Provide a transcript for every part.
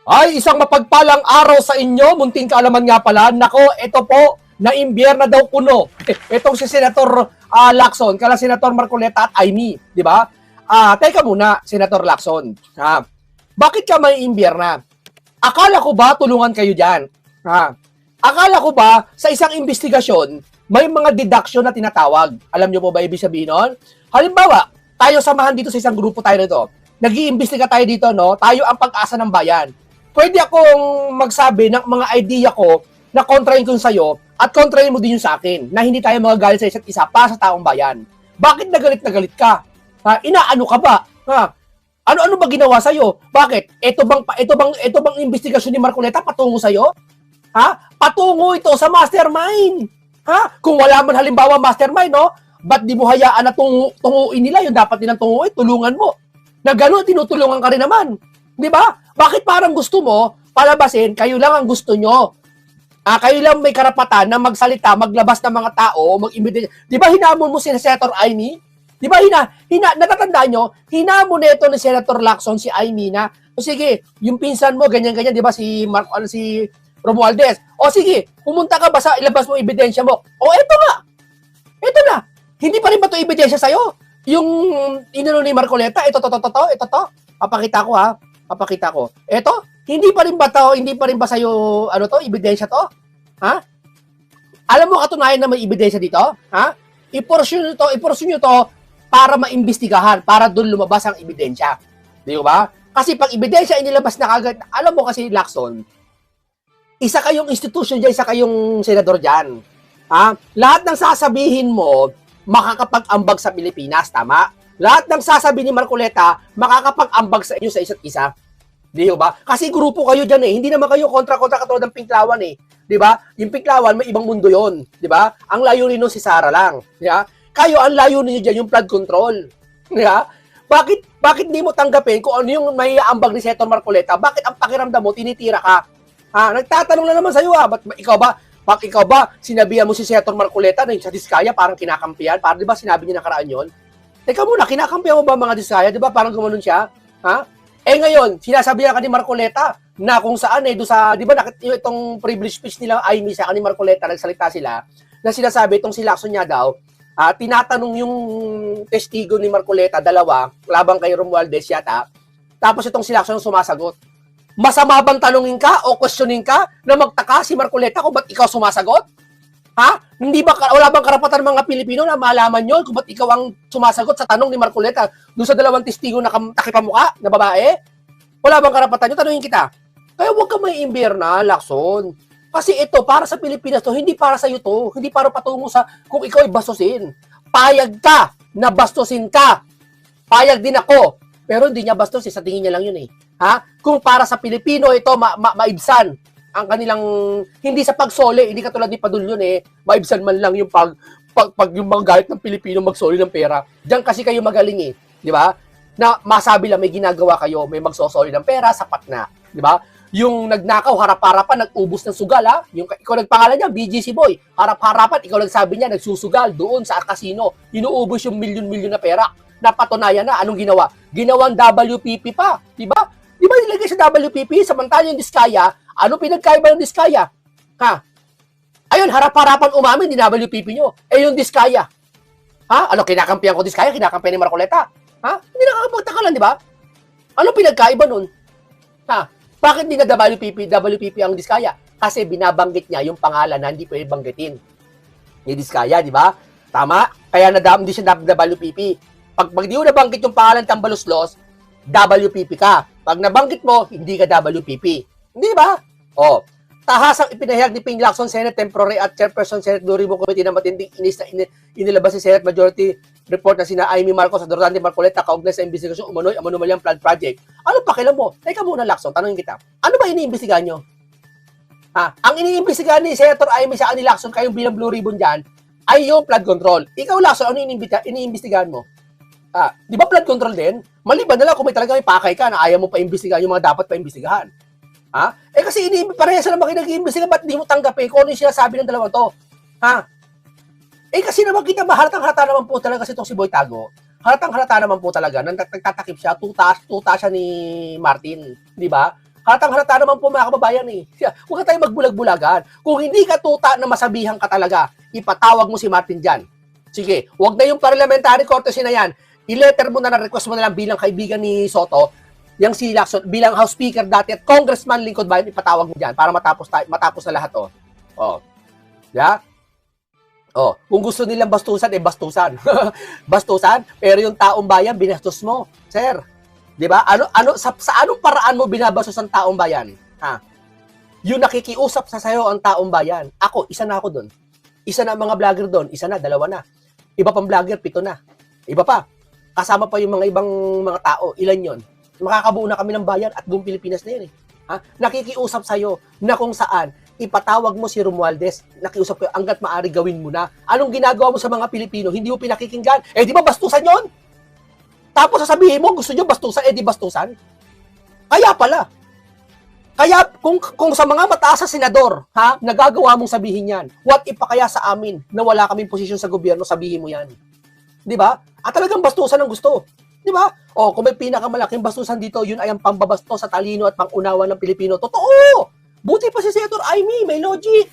Ay, isang mapagpalang araw sa inyo. Munting kaalaman nga pala. Nako, ito po, na-imbiyer na daw kuno. Itong si Senator Lacson, kala Senator Marcoleta at Amy, di ba? Teka muna, Senator Lacson. Bakit ka may imbiyer na? Akala ko ba tulungan kayo dyan? Akala ko ba sa isang investigasyon, may mga deduction na tinatawag? Alam nyo po ba ibig sabihin nun? Halimbawa, tayo samahan dito sa isang grupo tayo nito. Nag-iimbestiga tayo dito, no? Tayo ang pag-asa ng bayan. Pwede akong magsabi ng mga idea ko na kontrahin ko sa'yo at kontrahin mo din yung sa akin na hindi tayo magagalit sa isa't isa para sa taong bayan. Bakit na galit ka? Inaano ka ba? Ano-ano ba ginawa sa'yo? Bakit? Ito bang investigasyon ni Marcoleta patungo sa'yo? Patungo ito sa mastermind. Kung wala man halimbawa mastermind, no? Ba't di mo hayaan na tunguin nila yung dapat nilang tunguin? Tulungan mo. Na gano'n, tinutulungan ka rin naman. Di ba? Bakit parang gusto mo, palabasin, kayo lang ang gusto nyo. Kayo lang may karapatan na magsalita, maglabas ng mga tao, mag-imbita. Di ba hinamon mo si Senator Amy? Di ba natatandaan nyo, hinamon na ito ni Senator Lacson si Amy na, o sige, yung pinsan mo, ganyan-ganyan, di ba si Romualdez? O sige, pumunta ka ba sa ilabas mo ebidensya mo? O eto nga. Eto na. Hindi pa rin ba ito ebidensya sa'yo? Yung inano ni Marcoleta, ito to. Papakita ko Papakita ko. Eto, hindi pa rin ba sa'yo, ebidensya to? Alam mo katunayan na may ebidensya dito? Iporsyon nyo to para maimbestigahan, para doon lumabas ang ebidensya. Di ba? Kasi pag ebidensya inilabas na kagad, alam mo kasi, Lacson, isa kayong institution dyan, isa kayong senador dyan. Lahat ng sasabihin mo, makakapag-ambag sa Pilipinas, tama? Lahat ng sasabihin ni Marcoleta, makakapag-ambag sa inyo sa isa't isa. Di ba? Kasi grupo kayo dyan eh. Hindi naman kayo kontra-kontra katulad ng Pinklawan eh. Di ba? Yung Pinklawan, may ibang mundo yon. Di ba? Ang layunin nun si Sara lang. Di ba? Kayo, ang layunin nyo dyan, yung flood control. Di ba? Bakit di mo tanggapin kung ano yung may ambag ni Senator Marcoleta? Bakit ang pakiramdam mo, tinitira ka? Nagtatanong na naman sa'yo Bakit ikaw ba, sinabihan mo si Senator Marcoleta na yung sa Diskaya parang kinakampihan? Parang di ba sinabi niya nakaraan yun? Teka muna, kinakampihan mo ba mga Diskaya? Di ba parang gumanon siya? Ngayon, sinasabihan ka ni Marcoleta na kung saan di ba itong privilege speech nila Amy sa ni Marcoleta, nagsalita sila, na sinasabi itong si Lacson niya daw, tinatanong yung testigo ni Marcoleta, dalawa, labang kay Romualdez yata, tapos itong si Lacson sumasagot. Masama bang tanungin ka o questioning ka na magtaka si Marcoleta kung ba't ikaw sumasagot? Wala bang karapatan ng mga Pilipino na malaman nyo kung ba't ikaw ang sumasagot sa tanong ni Marcoleta doon sa dalawang testigo na takipamuka na babae? Wala bang karapatan nyo? Tanungin kita. Kaya huwag ka may imbir na, Lacson. Kasi ito, para sa Pilipinas to, hindi para sa iyo to. Hindi para patungo sa kung ikaw ay bastusin. Payag ka na bastusin ka. Payag din ako. Pero hindi niya bastos, sa tingin niya lang yun eh. Kung para sa Pilipino ito maibsan ang kanilang hindi sa pagsoli, hindi katulad ni Padul yun eh, maibsan man lang yung pag yung mga galit ng Pilipino magsoli ng pera. Diyan kasi kayo magaling eh, di ba? Na masabi lang may ginagawa kayo, may magsosoli ng pera, sapat na, di ba? Yung nagnakaw, harap-harapan, nag-ubos ng sugal yung ikaw nagpangalan niya, BGC Boy, harap-harapan, ikaw nagsabi niya, nagsusugal doon sa casino, inuubos yung milyon-milyon na pera. Napatunayan na, anong ginawa? Ginawang WPP pa, di ba? Di ba nilagay sa WPP, samantala yung Diskaya, ano pinagkaiba ng Diskaya? Ayun, harap-harapan umamin, di WPP nyo. Yung Diskaya. Ano, kinakampihan ko Diskaya, kinakampihan ni Marcoleta? Hindi nakakapagtaka lang, di ba? Ano pinagkaiba nun? Bakit hindi na WPP ang Diskaya? Kasi binabanggit niya yung pangalan na hindi pwede banggitin ni Diskaya, di ba? Tama? Kaya hindi siya WPP. Pag di mo nabanggit yung pangalan Tambaloslos, WPP ka. Pag nabanggit mo, hindi ka WPP. Hindi ba? Tahasang ipinahayag ni Ping Lacson, Senate Temporary at Chairperson Senate Blue Ribbon Committee na matinding inis na inilabas si Senate Majority Report na sina Amy Marcos at Dorante Marcoleta kaugnay sa investigasyon umano'y flood project. Ano pakialam mo? Teka muna, Lacson, tanongin kita. Ano ba iniimbestigahan nyo? Ang iniimbestigahan ni Senator Amy sa ni Lacson, kayong bilang Blue Ribbon dyan, ay yung flood control. Ikaw, Lacson, ano iniimbestigahan mo? Di ba flood control din? Maliban na lang kung may talagang pakay ka na ayaw mo pa imbestigahan yung mga dapat pa imbestigahan. Kasi parehas na naman nag-iimbestiga, ba't di mo tanggapin kung ano yung sinasabi ng dalawang to? Kasi naman kita, halatang-halata naman po talaga si itong si Boy Tago. Halatang-halata naman po talaga, nagtatakip siya, tuta siya ni Martin, di ba? Halatang-halata naman po mga kababayan eh. Huwag ka tayong magbulag-bulagan. Kung hindi ka tuta na masabihan ka talaga, ipatawag mo si Martin dyan. Sige, huwag na yung parliamentary courtesy na yan. I-letter mo na, request mo na lang bilang kaibigan ni Soto, yung si Lacson, bilang House Speaker dati at Congressman Lingkod Bayan, ipatawag mo dyan para matapos na lahat. Yeah? Kung gusto nilang bastusan, bastusan. Bastusan, pero yung taong bayan, binastos mo. Sir, di ba? Sa anong paraan mo binabastos ang taong bayan? Yung nakikiusap sa sayo ang taong bayan. Ako, isa na ako doon. Isa na ang mga vlogger doon. Isa na, dalawa na. Iba pang vlogger, 7 na. Iba pa. Kasama pa yung mga ibang mga tao. Ilan yon? Makakabuo na kami ng bayan at buong Pilipinas na yun eh. Nakikiusap sa'yo na kung saan ipatawag mo si Romualdez, nakiusap ko, hanggat maaari gawin mo na. Anong ginagawa mo sa mga Pilipino? Hindi mo pinakikinggan? Di ba bastusan yon? Tapos sasabihin mo, gusto nyo bastusan, di bastusan? Kaya pala. Kaya kung sa mga mataas sa senador, nagagawa mong sabihin yan, what if pa kaya sa amin na wala kaming posisyon sa gobyerno, sabihin mo yan. Di ba? At talagang bastusan ang gusto. Di ba? Kung may pinakamalaking bastusan dito, yun ay ang pambabasto sa talino at pangunawa ng Pilipino. Totoo! Buti pa si Senator Amy, may logic.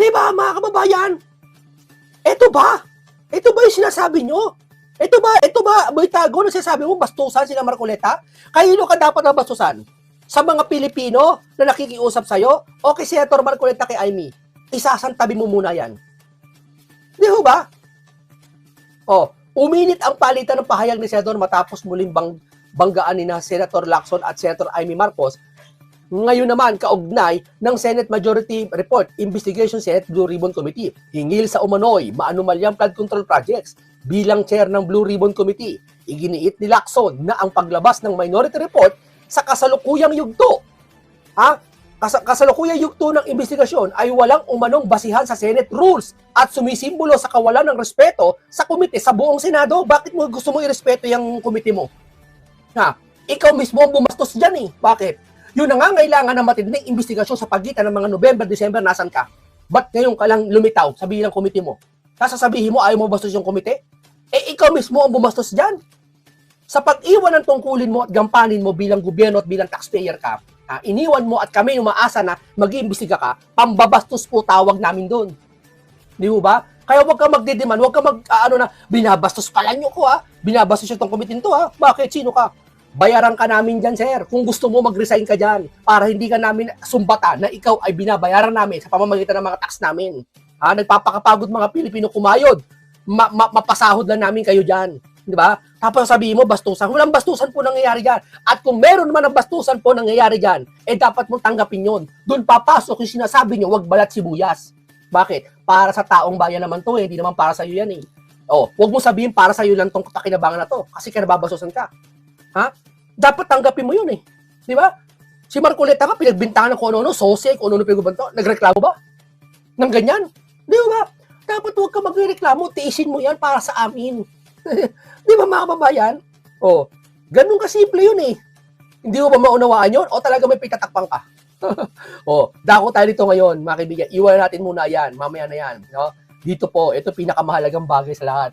Di ba, mga kababayan? Ito ba yung sinasabi nyo? Ito ba, may tago na sinasabi mo, bastusan sila Marcoleta? Kanino ka dapat na bastusan? Sa mga Pilipino na nakikiusap sa'yo? O kay Senator Marcoleta kay Amy? Isasantabi mo muna yan. Di ba? Uminit ang palitan ng pahayag ni Senator matapos muling banggaan ni Senator Lacson at Senator Amy Marcos. Ngayon naman, kaugnay ng Senate Majority Report, Investigation Senate Blue Ribbon Committee, hingil sa umano'y maanumalyang flood control projects. Bilang chair ng Blue Ribbon Committee, iginiit ni Lacson na ang paglabas ng Minority Report sa kasalukuyang yugto. Kasalukuyang yugto ng investigasyon ay walang umanong basihan sa Senate rules at sumisimbolo sa kawalan ng respeto sa komite sa buong Senado. Bakit mo gusto mo irespeto yung komite mo? Ikaw mismo ang bumastos dyan eh. Bakit? Yung nangangailangan ng matinding investigasyon sa pagitan ng mga November, December, nasan ka? Ba't ngayon ka lang lumitaw, sabihin ng komite mo? Sasabihin mo, ayaw mo bastos yung komite? Ikaw mismo ang bumastos dyan. Sa pag-iwan ng tungkulin mo at gampanin mo bilang gobyerno at bilang taxpayer ka, iniwan mo at kami umaasa na mag-iimbestiga ka, pambabastos po tawag namin doon. Di ba? Kaya huwag ka magdidiman, huwag ka binabastos pala nyo ko binabastos itong komitin to Bakit? Sino ka? Bayaran ka namin dyan, sir. Kung gusto mo, mag-resign ka dyan para hindi ka namin sumbata na ikaw ay binabayaran namin sa pamamagitan ng mga tax namin. Nagpapakapagod mga Pilipino kumayod. Mapasahod lang namin kayo dyan. Di ba? Tapos sabihin mo, bastusan. Walang bastusan po nangyayari dyan. At kung meron naman ng bastusan po nangyayari dyan, dapat mong tanggapin yun. Doon papasok yung sinasabi nyo, wag balat sibuyas. Bakit? Para sa taong bayan naman to hindi naman para sa iyo yan eh. Wag mo sabihin para sa iyo lang tong kakinabangan na to kasi kinababastusan ka. Dapat tanggapin mo yun eh. Di ba? Si Marcoleta ka, pinagbintangan ng kung ano-ano, sosye, kung ano-ano pinagbanto. Nagreklamo ba? Nang ganyan? Di ba? Dapat huwag ka magreklamo, tiisin mo yan para sa amin. Di ba mga kababayan? Ganun kasimple yun eh. Hindi mo ba maunawaan yun? O talaga may pitatakpang ka? Dako tayo dito ngayon, mga kaibigan. Iwan natin muna yan. Mamaya na yan. No? Dito po, ito pinakamahalagang bagay sa lahat.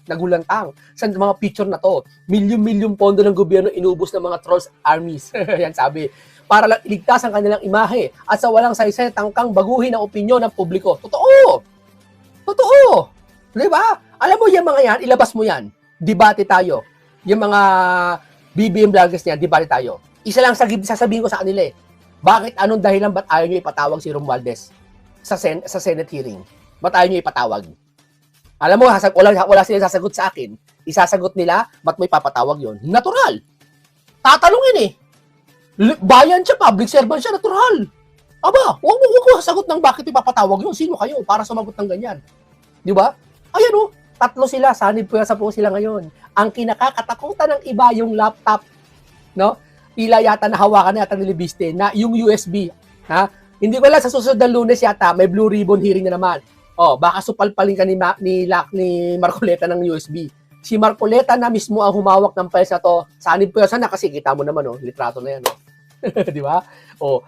Nagulantang sa mga picture na to. Milyon-milyon pondo ng gobyerno inubos ng mga trolls armies. Yan sabi. Para lang iligtas ang kanilang imahe at sa walang saysay tangkang baguhin ang opinyon ng publiko. Totoo! Di ba? Alam mo yung mga yan, ilabas mo yan. Debate tayo. Yung mga BBM vloggers niyan, debate tayo. Isa lang sasabihin ko sa kanila eh. Bakit anong dahilan ba't ayaw nyo ipatawag si Romualdez sa Senate hearing? Ba't ayaw nyo ipatawag? Alam mo, wala sila sasagot sa akin. Isasagot nila, ba't may papatawag yon? Natural. Tatalungin eh. Bayan siya, public servant siya, natural. Aba, huwag mo sasagot ng bakit ipapatawag yun. Sino kayo para sumagot ng ganyan? Di ba? Ayan tatlo sila, sanib puyasa po sila ngayon. Ang kinakakatakutan ng iba yung laptop, no? Tila yata nahawakan na yata ni Libiste na yung USB, Hindi ko lang sa susunod na Lunes yata, may Blue Ribbon hearing na naman. Baka supalpalin ka ni Marcoleta ng USB. Si Marcoleta na mismo ang humawak ng files na to. Sanib puyasa na kasi kita mo naman, litrato na yan, Di ba?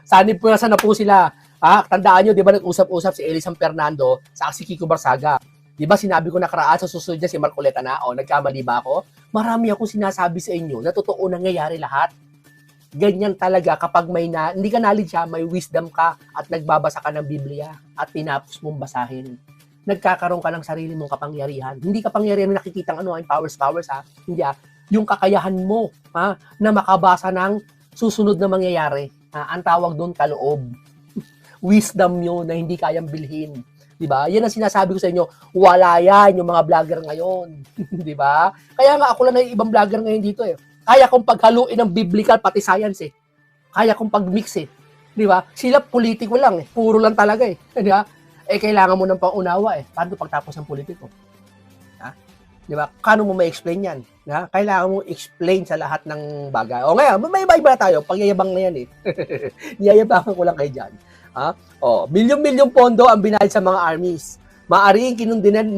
Sanib puyasa na po sila. Tandaan nyo, di ba nag-usap-usap si Elisan Fernando sa si Kiko Barsaga. Di ba sinabi ko nakaraan sa susunod niya si Marcoleta na, nagkamali ba ako? Marami akong sinasabi sa inyo na totoo nangyayari lahat. Ganyan talaga kapag hindi ka knowledge ha, may wisdom ka at nagbabasa ka ng Biblia at tinapos mong basahin. Nagkakaroon ka ng sarili mong kapangyarihan. Hindi kapangyarihan na nakikita ang yung powers ha. Hindi ha. Yung kakayahan mo ha, na makabasa ng susunod na mangyayari. Ha? Ang tawag doon kaloob. Wisdom yun na hindi kayang bilhin. Diba? Yan ang sinasabi ko sa inyo, wala yan yung mga vlogger ngayon. Diba? Kaya nga ako lang na yung ibang vlogger ngayon dito eh. Kaya kong paghaluin ng biblical pati science eh. Kaya kong pag-mix eh. Di ba? Sila politiko lang eh. Puro lang talaga eh. Di ba? Eh kailangan mo ng pangunawa eh. Paano pagtapos ng politiko? Ha? Di ba? Kano mo ma-explain yan? Ha? Kailangan mo explain sa lahat ng bagay. O ngayon, may iba na tayo. Pagyayabang na yan eh. Niyayabangan ko lang kayo dyan. Ha? O, milyon-milyong pondo ang binayad sa mga armies. Maaring kinundinan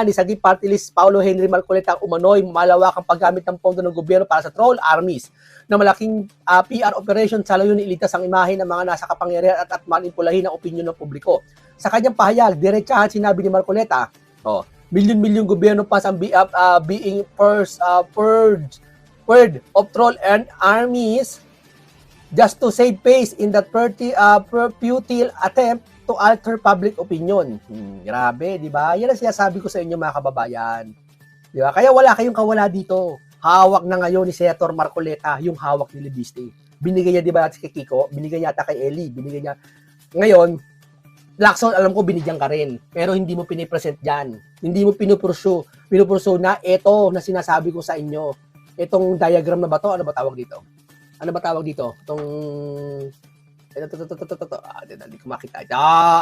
ni Sagip Party List Paulo Henry Marcoleta umano'y malawakang paggamit ng pondo ng gobyerno para sa troll armies na malaking PR operation sa layunin iligtas ang imahe ng mga nasa kapangyarihan at manipulahin ang opinyon ng publiko. Sa kanyang pahayag, diretsahan sinabi ni Marcoleta, milyon-milyong gobyerno pa ang being purged of troll and armies just to save face in that futile attempt to alter public opinion. Grabe, di ba? Yan ang sinasabi ko sa inyo mga kababayan. Di ba? Kaya wala kayong kawala dito. Hawak na ngayon ni Senator Marcoleta yung hawak ni Libiste. Binigay niya, di ba, kay Kiko? Binigay niya ata kay Eli. Binigay niya. Ngayon, Lacson, alam ko, binigyan ka rin. Pero hindi mo pinipresent dyan. Hindi mo pinupursu na ito na sinasabi ko sa inyo. Itong diagram na ba to? Ano ba tawag dito? Ano ba tawag dito? Itong hindi ko makita.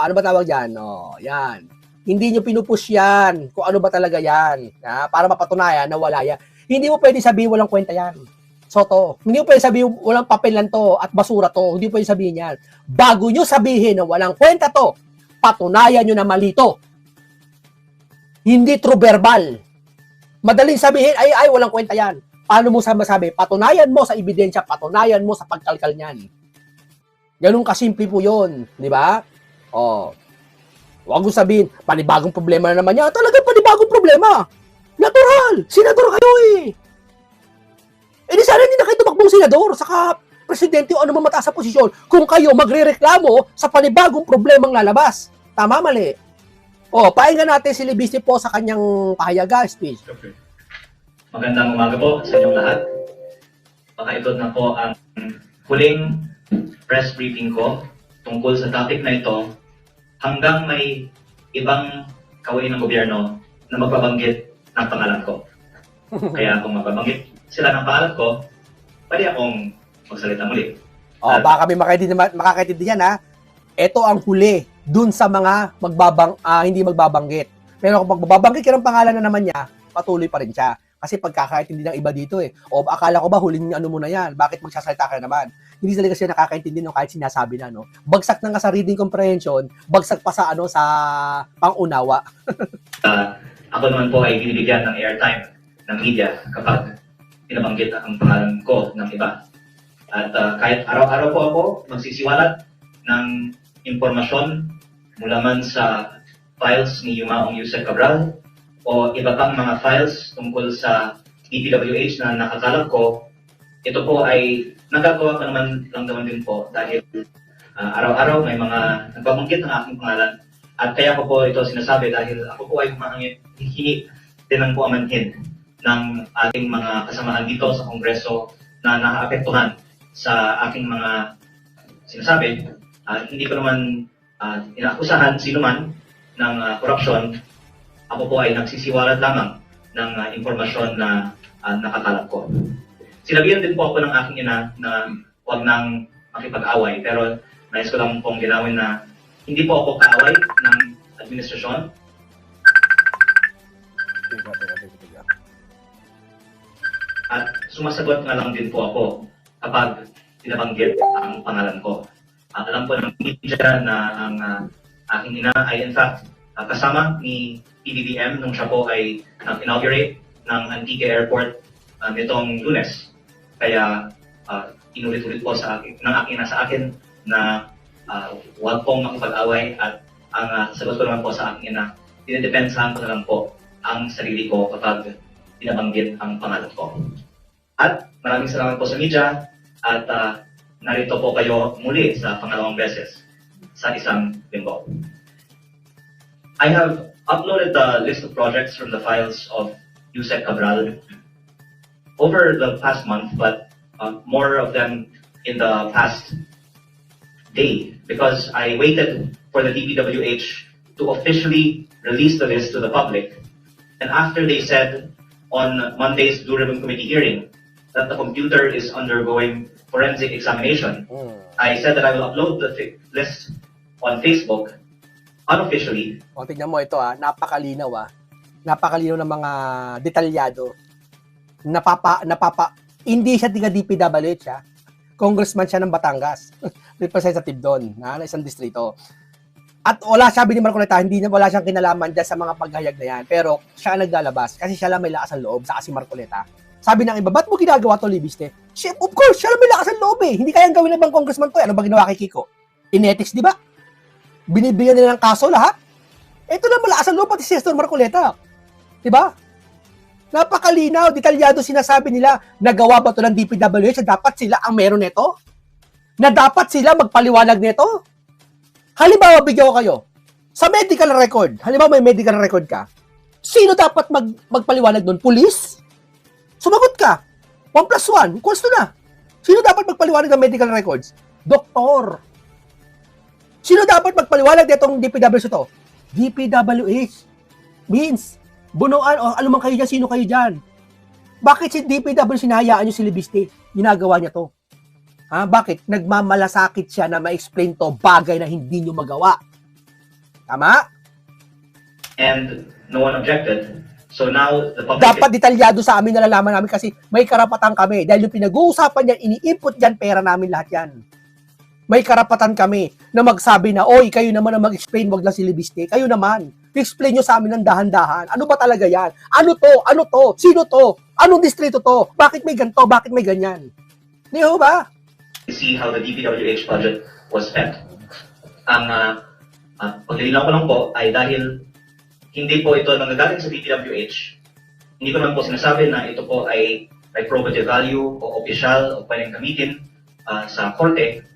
Ano ba tawag dyan? Yan. Hindi nyo pinupush yan kung ano ba talaga yan. Para mapatunayan na wala yan. Hindi mo pwede sabihin walang kwenta yan. Soto. Hindi mo pwede sabihin walang papel lang to at basura to. Hindi mo pwede sabihin yan. Bago nyo sabihin na walang kwenta to, patunayan nyo na mali to. Hindi true verbal. Madaling sabihin, ay, walang kwenta yan. Paano mo masabi? Patunayan mo sa ebidensya, patunayan mo sa pagkalkal niyan. Ganun kasimple po yun. Di ba? Huwag mo sabihin, panibagong problema na naman yan. Talagang panibagong problema. Natural. Senador kayo eh. Eh di sana hindi na kayo tumakbong senador, saka presidente o ano man mataas sa posisyon kung kayo magre-reklamo sa panibagong problemang lalabas. Tama, mali. Pakinggan natin si Libiste po sa kanyang pahayaga speech. Okay. Magandang umaga po sa inyong lahat. Baka ito na po ang huling press briefing ko tungkol sa topic na ito hanggang may ibang kawani ng gobyerno na magbabanggit ng pangalan ko. Kaya kung magbabanggit sila ng pangalan ko, pwede akong magsalita muli. Baka kami makakaintindi yan ha. Ito ang huli dun sa mga hindi magbabanggit. Pero kung magbabanggit ka ng pangalan na naman niya, patuloy pa rin siya. Kasi pagkakaintindi ng iba dito eh. Akala ko ba huling ano mo na yan? Bakit magsasalita ka naman? Hindi talaga siya nakakaintindi ng kahit sinasabi na, no? Bagsak na nga sa reading comprehension, bagsak pa sa sa pangunawa. Ako naman po ay binibigyan ng airtime ng media kapag pinabanggit ang pangalan ko ng iba. At kahit araw-araw po ako magsisiwalat ng impormasyon mula man sa files ni Yumaong Yusek Cabral o iba pang mga files tungkol sa DPWH na nakakalap ko, ito po ay nagagawa ko naman lang naman din po dahil araw-araw may mga nagbabanggit ng aking pangalan at kaya ko po ito sinasabi dahil ako po ay hingi din ng puamanhin ng ating mga kasamahan dito sa Kongreso na nakaapektuhan sa aking mga sinasabi. Hindi ko naman inaakusahan sino man ng korupsyon. Ako po ay nagsisiwalat lamang ng impormasyon na nakakalap ko. Sinabihan din po ako ng aking ina na huwag nang makipag-away, pero nais ko lang pong ginawin na hindi po ako kaaway ng administrasyon. At sumasagot nga lang din po ako kapag pinabanggit ang pangalan ko. Alam po ng media na ang aking ina ay in fact kasama ni PBBM nung siya po ay inaugurate ng Antique Airport nitong Lunes. Kaya inulit-ulit po ng aking ina sa akin na huwag pong makipag-away at ang sagot ko naman po sa aking ina, dinidepensahan ko na lang po ang sarili ko kapag pinabanggit ang pangalan ko. At maraming salamat po sa media at narito po kayo muli sa pangalawang beses sa isang linggo. I have uploaded the list of projects from the files of Yusek Cabral over the past month, but more of them in the past day, because I waited for the DPWH to officially release the list to the public. And after they said on Monday's Blue Ribbon Committee hearing that the computer is undergoing forensic examination, I said that I will upload the list on Facebook unofficially. O, tignan mo ito napakalinaw Napakalinaw ng mga detalyado. Hindi siya tiga DPWH Congressman siya ng Batangas. Representative doon, na isang distrito. At wala, sabi ni Marcoleta, wala siyang kinalaman dyan sa mga paghayag na yan. Pero siya ang naglalabas kasi siya lang may lakas ang loob, saka si Marcoleta. Sabi ng iba, ba't mo ginagawa to, Libiste? Of course, siya lang may lakas ang loob Hindi kayang gawin ng ibang congressman to. Ano ba ginawa kay Kiko? Inethics, di ba? Binibigyan nila ng kaso lahat. Ito lang malakas ang loob pati si Senator Marcoleta. Di ba? Napakalinaw, detalyado sinasabi nila, nagawa ba ito ng DPWH na dapat sila ang meron nito? Na dapat sila magpaliwanag nito? Halimbawa, bigyan ko kayo, sa medical record, halimbawa may medical record ka, sino dapat magpaliwanag doon? Police? Sumagot ka. 1+1, equals to na. Sino dapat magpaliwanag ng medical records? Doktor. Sino dapat magpaliwanag nitong DPWH ito? DPWH. Means, bunuan o anuman kayo dyan, sino kayo dyan? Bakit si DPWH sinahayaan nyo si Libiste? Ginagawa niya to. Bakit? Nagmamalasakit siya na ma-explain to bagay na hindi nyo magawa. Tama? And no one objected. So now the public... Dapat detalyado sa amin, nalalaman namin kasi may karapatan kami. Dahil yung pinag-uusapan yan, ini-input yan, pera namin lahat yan. May karapatan kami na magsabi na, oy, kayo naman ang mag-explain, wag lang si Libiste. Kayo naman. I-explain nyo sa amin ng dahan-dahan. Ano ba talaga yan? Ano to? Ano to? Sino to? Anong distrito to? Bakit may ganito? Bakit may ganyan? Di ho ba? See how the DPWH budget was spent. Ang paglilinaw ko lang po ay dahil hindi po ito nanggagaling sa DPWH, hindi ko naman po sinasabi na ito po ay may probative value o opisyal o pwedeng gamitin sa korte.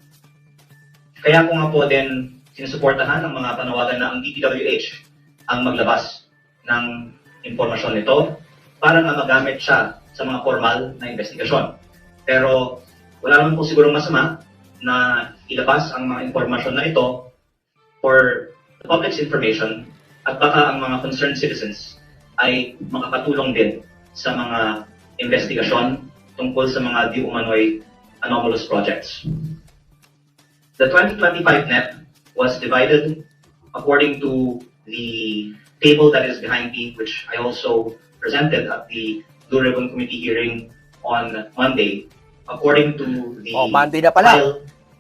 Kaya ko nga po din sinusuportahan ng mga panawagan na ang DPWH ang maglabas ng impormasyon nito para nga magamit siya sa mga formal na investigasyon. Pero wala naman po sigurong masama na ilabas ang mga impormasyon na ito for the public's information at baka ang mga concerned citizens ay makakatulong din sa mga investigasyon tungkol sa mga di umano'y anomalous projects. The 2025 net was divided according to the table that is behind me, which I also presented at the Blue Ribbon Committee hearing on Monday, according to the Monday na pala. file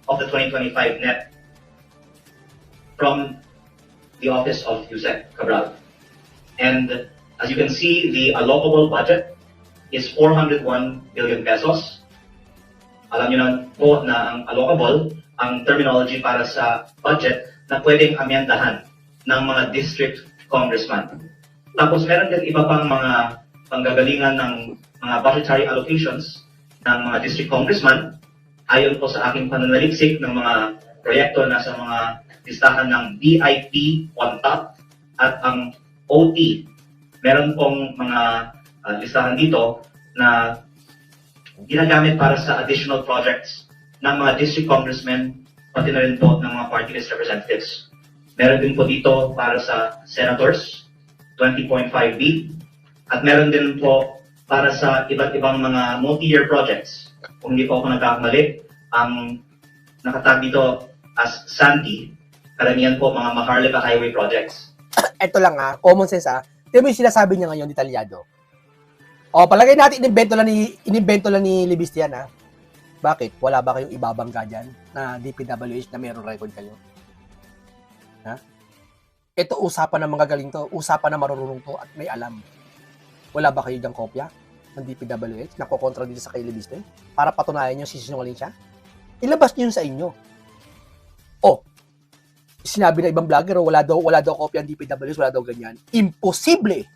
of the 2025 net from the office of Yusek Cabral. And as you can see, the allocable budget is 401 billion pesos. Alam niyo na po na ang allocable, ang terminology para sa budget na pwedeng amyendahan ng mga district congressman. Tapos meron din iba pang mga panggagalingan ng mga budgetary allocations ng mga district congressman ayon po sa aking pananaliksik ng mga proyekto na sa mga listahan ng BIP on top at ang OT. Meron pong mga listahan dito na ginagamit para sa additional projects ng mga district congressmen, pati na rin po ng mga party list representatives. Meron din po dito para sa senators, 20.5B, at meron din po para sa iba't ibang mga multi-year projects. Kung hindi po ako nagkakamali, ang nakatag dito as SANTI, karamihan po mga Maharlika Highway projects. Ito lang common sense Tingnan mo yung sinasabi niya ngayon, detalyado. Palagay natin, inimbento lang ni Libiste yan Bakit? Wala ba kayong ibabangga dyan na DPWH na mayroong record kayo? Ito usapan ng mga galing to, usapan na marunong to at may alam. Wala ba kayo diyang kopya ng DPWH na kukontra dito sa kay Libiste para patunayan nyo sisinungaling siya? Ilabas nyo yun sa inyo. Sinabi na ibang vlogger, wala daw kopya ng DPWH, wala daw ganyan. Imposible!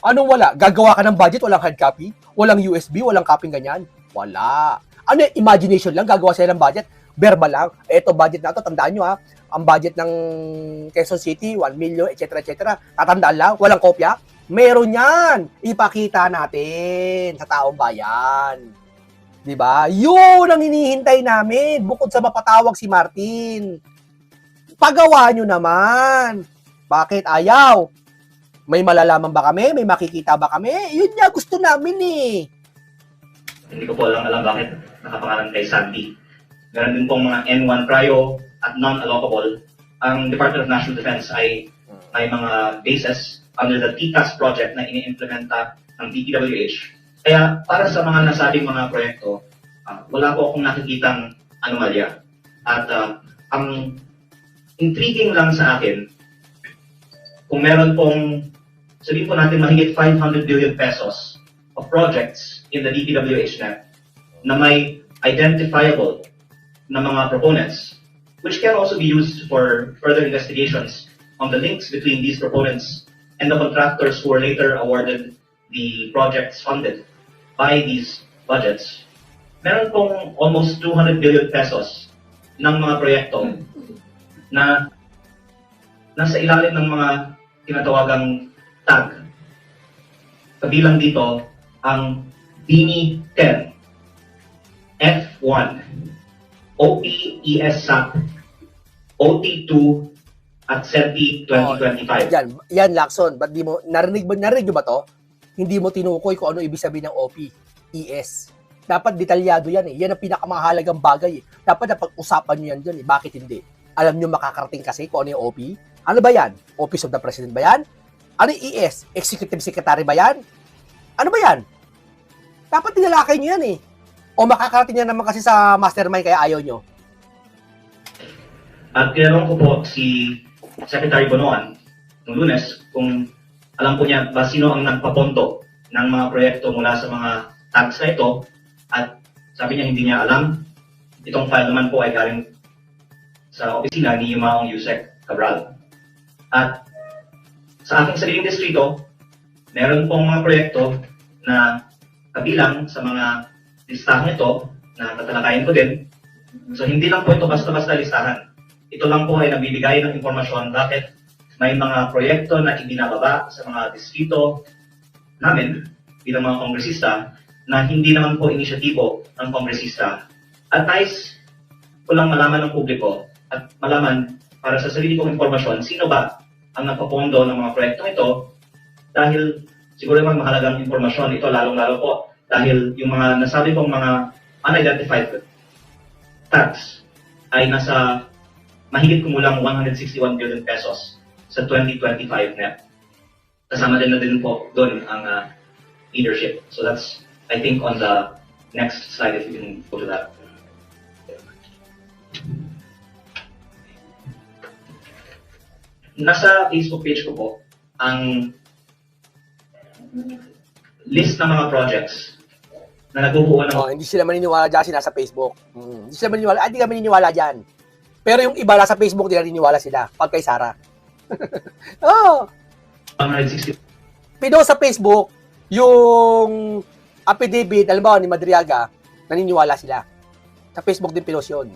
Anong wala? Gagawa ka ng budget, walang hard copy, walang USB, walang copy ganyan. Wala. Ano yan? Imagination lang, gagawa sila ng budget. Verbal lang. Eto, budget na to, tandaan nyo ha. Ang budget ng Quezon City, 1 million, etc. etc. Tatandaan lang, walang kopya. Meron yan. Ipakita natin sa taong bayan. Diba? Yun ang hinihintay namin. Bukod sa mapatawag si Martin. Pagawa nyo naman. Bakit ayaw? May malalaman ba kami? May makikita ba kami? Yun nga gusto namin eh. Hindi ko po alam bakit nakapangalan kay Santi. Meron din pong mga N1 Cryo at non-allocable. Ang Department of National Defense ay may mga bases under the TCAS project na ini-implementa ng DPWH. Kaya para sa mga nasabing mga proyekto, wala po akong nakikitang anomalya. At ang intriguing lang sa akin, kung meron pong, sabihin po natin mahigit 500 billion pesos of projects in the DPWH net na may identifiable na mga proponents, which can also be used for further investigations on the links between these proponents and the contractors who were later awarded the projects funded by these budgets. Meron pong almost 200 billion pesos ng mga proyekto na nasa ilalim ng mga tinatawagang tag. Kabilang dito ang BINI 10, F1, OPESAP, OT2, at SETI 2025. Yan Lacson, ba't di mo, narinig nyo ba to? Hindi mo tinukoy kung ano ibig sabihin ng OPES. Dapat detalyado yan eh. Yan ang pinakamahalagang bagay eh. Dapat napag-usapan nyo yan dyan eh. Bakit hindi? Alam nyo makakarating kasi kung ano yung OP? Ano ba yan? Office of the President ba yan? Ano yung ES? Executive Secretary ba yan? Ano ba yan? Dapat nilalakay nyo yan eh. O makakarating yan naman kasi sa mastermind kaya ayaw nyo. At tinanong ko po si Secretary Bonoan noong Lunes kung alam po niya ba sino ang nagpaponto ng mga proyekto mula sa mga tags na ito, at sabi niya hindi niya alam. Itong file naman po ay galing sa opisina ni Yumaong Yusek Cabral. At sa aking sariling distrito, meron pong mga proyekto na kabilang sa mga listahan ito na tatalakayin ko din. So hindi lang po ito basta-basta listahan. Ito lang po ay nagbibigay ng impormasyon bakit may mga proyekto na ibinababa sa mga distrito namin bilang mga kongresista na hindi naman po inisyatibo ng kongresista. At nais ko lang malaman ng publiko at malaman para sa sarili kong impormasyon sino ba ang nagpapondo ng mga proyekto ito, dahil siguro naman mahalagang impormasyon ito, lalong-lalo po dahil yung mga nasabi kong mga unidentified tax ay nasa mahigit kumulang 161 billion pesos sa 2025 net. Kasama din na din po doon ang leadership. So that's, I think, on the next slide if you can go to that. Nasa Facebook page ko po ang list ng mga projects na nagbubuo ng... Hindi sila maniniwala dyan, nasa Facebook. Hindi sila maniniwala, hindi kami maniniwala dyan. Pero yung iba nasa Facebook, di naniniwala sila. Pag kay Sara. Oh. 160. Pinost sa Facebook, yung affidavit, alam ba, ni Madriaga, naniniwala sila. Sa Facebook din pinost yun.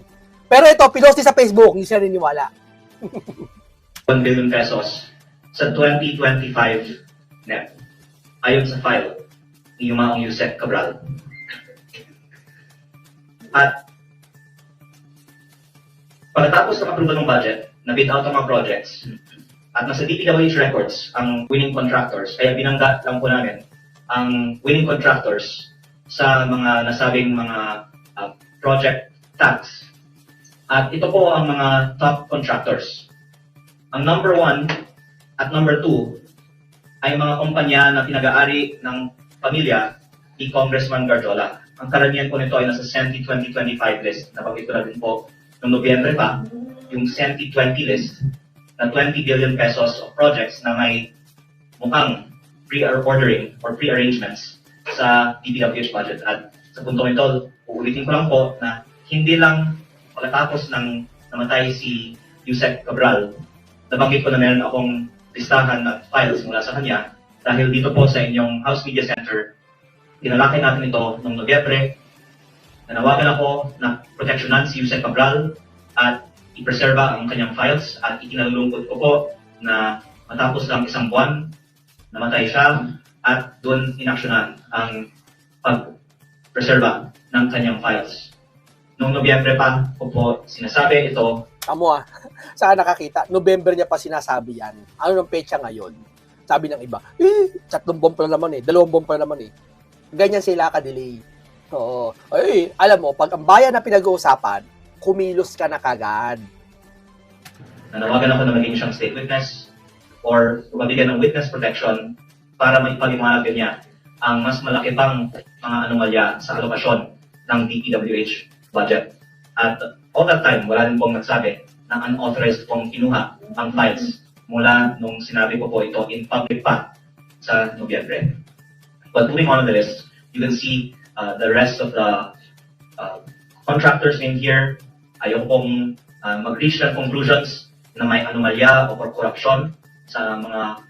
Pero ito, pinost din sa Facebook, hindi sila naniniwala. 1 billion pesos sa 2025 net ayon sa file ni Yumaong Yusek Cabral. At pagkatapos ng approval ng budget, na-bid out ang mga projects, at nasa DPWH records ang winning contractors, kaya binangga lang po namin ang winning contractors sa mga nasabing mga project tags. At ito po ang mga top contractors. Ang number 1 at number 2 ay mga kumpanya na pinag-aari ng pamilya ni Congressman Garjola. Ang karamihan po nito ay nasa SENTI 2025 list. Nabanggit ko na din po noong Nobyembre pa, yung SENTI 20 list na 20 billion pesos of projects na may mukhang pre-ordering or pre-arrangements sa DPWH budget. At sa puntong ito, uulitin ko lang po na hindi lang pagkatapos ng namatay si Yusek Cabral, nabanggit ko na meron akong listahan at files mula sa kanya dahil dito po sa inyong House Media Center, tinalakay natin ito noong Nobyembre nanawagan ako na proteksyonan si Yusek Cabral at ipreserba ang kanyang files at ikinalulungkot ko po na matapos lang isang buwan, namatay siya at doon inaksyonan ang pag-preserba ng kanyang files. Noong Nobyembre pa ko po sinasabi ito. Amo saan nakakita? November niya pa sinasabi yan. Ano ng petsa ngayon? Sabi ng iba, 3 buwan pa naman 2 buwan pa naman Ganyan sila ka-delay. Oo. Ay, alam mo, pag ang bayan na pinag-uusapan, kumilos ka na kagad. Nanawagan ako na maging siyang state witness or mabigyan ng witness protection para maipaliwanag niya ang mas malaki pang mga anomalya sa alokasyon ng DPWH budget. At all that time, wala din pong nagsabi na unauthorized pong kinuha ang files mula nung sinabi ko po ito in public pa sa Nobyembre. But moving on to the list, you can see the rest of the contractors in here. Ayaw pong mag-reach ng conclusions na may anomalya o corruption sa mga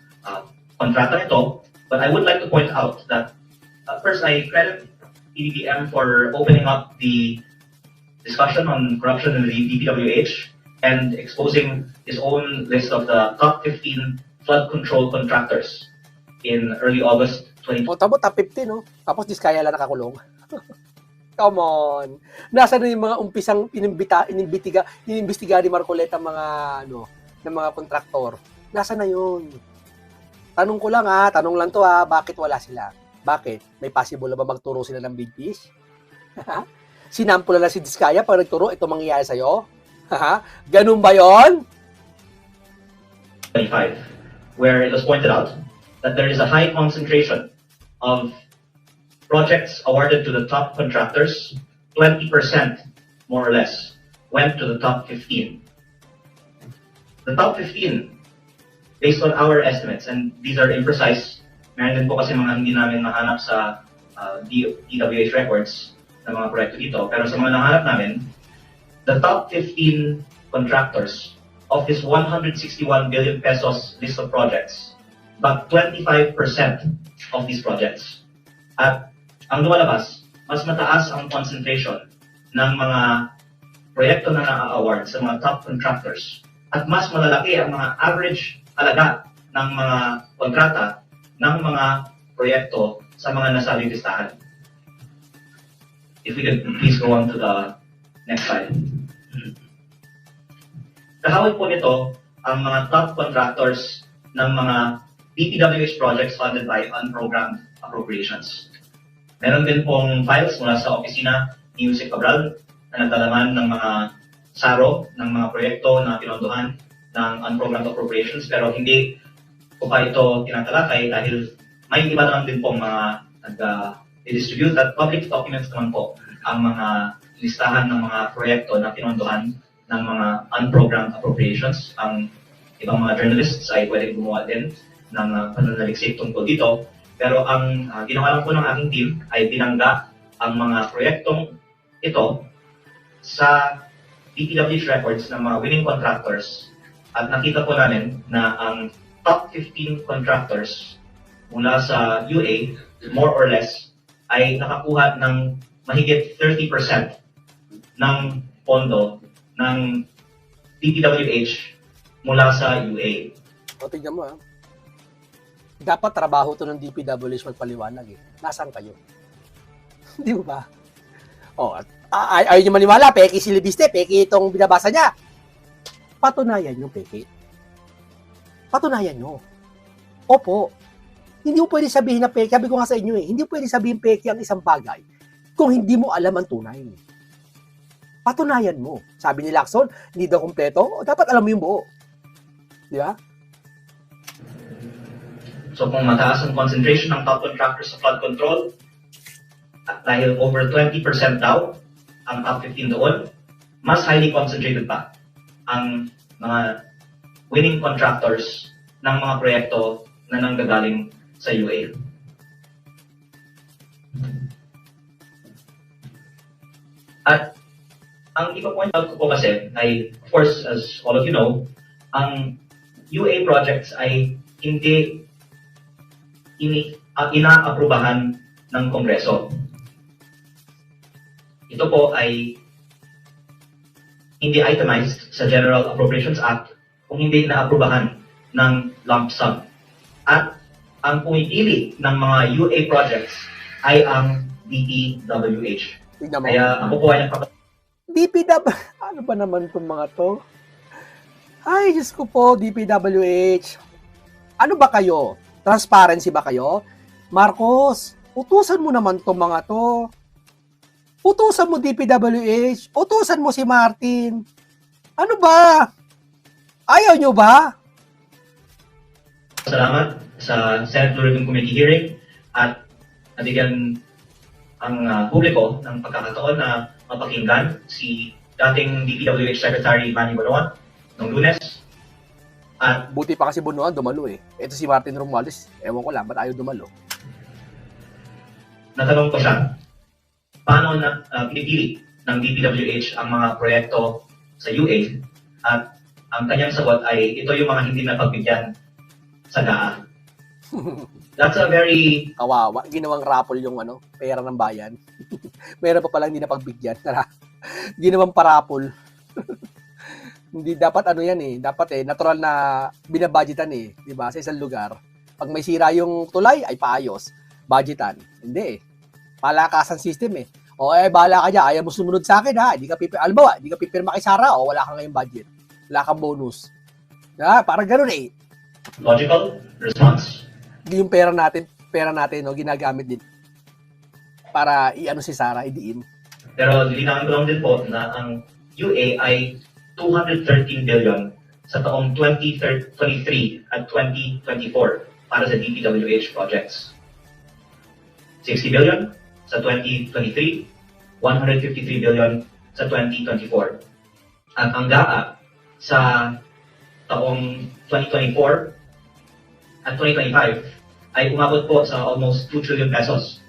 kontrata nito. But I would like to point out that first, I credit PBBM for opening up the discussion on corruption in the DPWH and exposing his own list of the top 15 flood control contractors in early August 2020. O, tamo, top 15, no? Tapos Diskaya lang nakakulong. Come on. Nasaan na yung mga umpisang inimbestiga ni Marcoleta mga, ng mga kontraktor? Nasaan na yun? Tanong ko lang tanong lang to bakit wala sila? Bakit? May possible na ba magturo sila ng big fish? Sinampula na si Diskaya pag nagturo, ito mangyayari sa'yo? Ganun ba yon? 25, where it was pointed out that there is a high concentration of projects awarded to the top contractors, 20% more or less went to the top 15. The top 15, based on our estimates, and these are imprecise, meron din po kasi mga hindi namin mahanap sa DWH records ng mga proyekto dito, pero sa mga nahanap namin, the top 15 contractors of this 161 billion pesos list of projects, but 25% of these projects. At ang lumalabas, mas mataas ang concentration ng mga proyekto na na-award sa mga top contractors at mas malalaki ang mga average halaga ng mga kontrata ng mga proyekto sa mga nasabing listahan. If we could please go on to the next slide. Kahawig po nito ang mga top contractors ng mga DPWH projects funded by unprogrammed appropriations. Meron din pong files mula sa opisina ni Yusek Cabral na nagdalaman ng mga SARO ng mga proyekto na pinondohan ng unprogrammed appropriations, pero hindi ko pa ito tinatalakay dahil may iba naman din pong mga nag-distribute at public documents naman po ang mga listahan ng mga proyekto na pinondohan ng mga unprogrammed appropriations. Ang ibang mga journalists ay pwedeng gumawa din ng pananaliksik tungkol dito. Pero ang ginawa lang po ng aking team ay binangga ang mga proyektong ito sa DPWH records ng mga winning contractors at nakita po namin na ang top 15 contractors mula sa UA, more or less, ay nakakuha ng mahigit 30% ng pondo ng DPWH mula sa UA. O, tignan mo dapat trabaho to ng DPWH magpaliwanag Nasaan kayo? Di ba? Ayaw nyo maniwala, peki si Libiste, peki itong binabasa niya. Patunayan nyo, peki. Patunayan nyo. Opo. Hindi mo pwede sabihin na peki. Sabi ko nga sa inyo hindi mo pwede sabihin peki ang isang bagay kung hindi mo alam ang tunay. Patunayan mo. Sabi ni Lacson, hindi daw kompleto. Dapat alam mo yung buo. Di ba? So kung mataas ang concentration ng top contractors sa flood control, at dahil over 20% daw ang top 15 doon, mas highly concentrated pa ang mga winning contractors ng mga proyekto na nanggagaling sa UA. At ang ipa-point out ko po kasi ay, of course, as all of you know, ang UA projects ay hindi inaaprubahan ng Kongreso. ito po ay hindi itemized sa General Appropriations Act kung hindi naaprubahan ng lump sum. At ang pumipili ng mga UA projects ay ang DPWH. Tignan mo. Kaya ako po ay DPW, ano ba naman itong mga to? Ay, Diyos ko po, DPWH. Ano ba kayo? Transparency ba kayo? Marcos, utusan mo naman itong mga to. Utusan mo DPWH. Utusan mo si Martin. Ano ba? Ayaw nyo ba? salamat sa Senate Tourism Committee hearing at nabigyan ang publiko ng pagkakataon na mapakinggan si dating DPWH Secretary Manny Bonoan noong Lunes. At Buti pa kasi Bunuan, dumalo eh. Ito si Martin Romualdez. Ewan ko lang, ba't ayaw dumalo? natanong ko siya, paano na pinipili ng DPWH ang mga proyekto sa UA at ang kanyang sagot ay ito yung mga hindi napagbigyan sa GAA. That's a very Kawawa. Ginawang raffle yung pera ng bayan. Meron pa palang hindi napagbigyan. Tara. Ginawang parapol. Hindi dapat yan eh. Dapat natural na binabudgetan eh. Diba? Sa isang lugar. Pag may sira yung tulay, ay paayos. Budgetan. Hindi eh. Palakasan system eh. O bahala ka dyan. Ayaw mo sumunod sa akin ha. Alam mo, hindi ka pipirma kay Sarah o wala kang ngayong budget. Wala kang bonus. Parang ganun eh. logical response. Yung pera natin ginagamit din para si Sarah, idiin. Pero linawin ko lang din po na ang UA ay 213 billion sa taong 2023 at 2024 para sa DPWH projects. 60 billion sa 2023, 153 billion sa 2024. At ang GAA sa taong 2024 at 2025 ay umabot po sa almost 2 trillion pesos.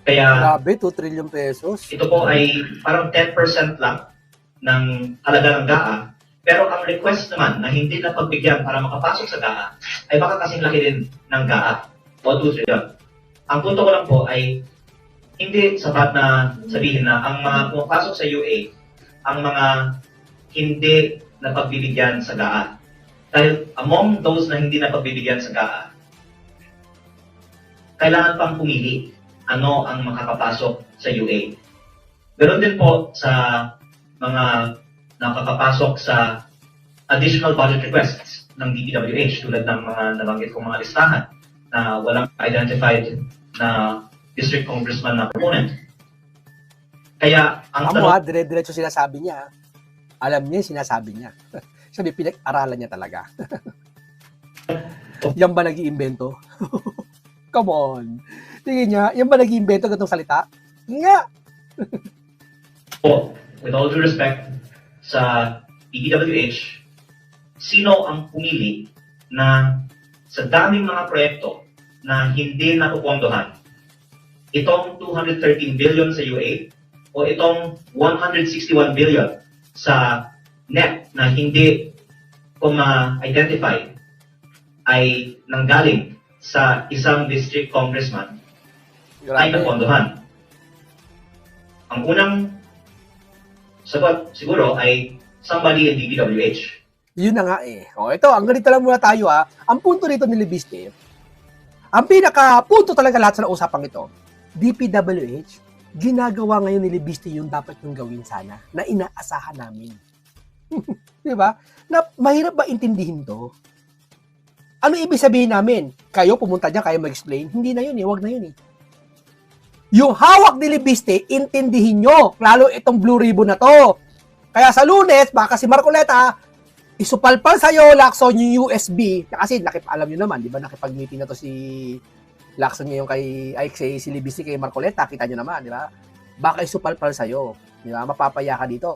Kaya Grabe, 2 trillion pesos. ito po ay parang 10% lang ng halaga ng GAA. Pero ang request naman na hindi na pagbigyan para makapasok sa GAA ay baka kasing laki din ng GAA o 2 trillion. Ang punto ko lang po ay hindi sapat na sabihin na ang mga pumapasok sa UA ang mga hindi na pagbibigyan sa GAA. Dahil among those na hindi na pagbibigyan sa GAA, kailangan pang pumili ano ang makakapasok sa UA. Ganon din po sa mga nakakapasok sa additional budget requests ng DPWH tulad ng mga nabanggit kong mga listahan na walang identified na district congressman na proponent. Kaya ang Dire-diretso sinasabi niya. Alam niya yung sinasabi niya. Sabi, pinag-aralan niya talaga. Yan ba nag-iimbento? Come on. Tingin niya, yan ba nag-iimbento gatong salita? Nga. With all due respect sa DPWH, sino ang pumili na sa daming mga proyekto na hindi napupondohan, itong 213 billion sa UA o itong 161 billion sa NEP na hindi ko ma-identify ay nanggaling sa isang district congressman ay napondohan. Ang unang sagot siguro ay somebody in DPWH. Yun na nga eh. Ito, ang ganito lang muna tayo ha. Ang punto rito ni Libiste, ang pinaka-punto talaga lahat sa usapang ito, DPWH, ginagawa ngayon ni Libiste yung dapat yung gawin sana na inaasahan namin. Di ba? Na mahirap ba intindihin to? Ano ibig sabihin namin? Kayo pumunta dyan, kayo mag-explain? Hindi na yun eh, wag na yun eh. Yung hawak ni Libiste, intindihin nyo. Lalo itong blue ribbon na to. Kaya sa Lunes, baka si Marcoleta, isupalpal sa'yo, Lacson, yung USB. Kasi alam nyo naman, di ba, nakipag-meeting na to si Lacson ngayon si Libiste kay Marcoleta. Kita nyo naman, di ba? Baka isupalpal sa'yo. Di ba? Mapapaya ka dito.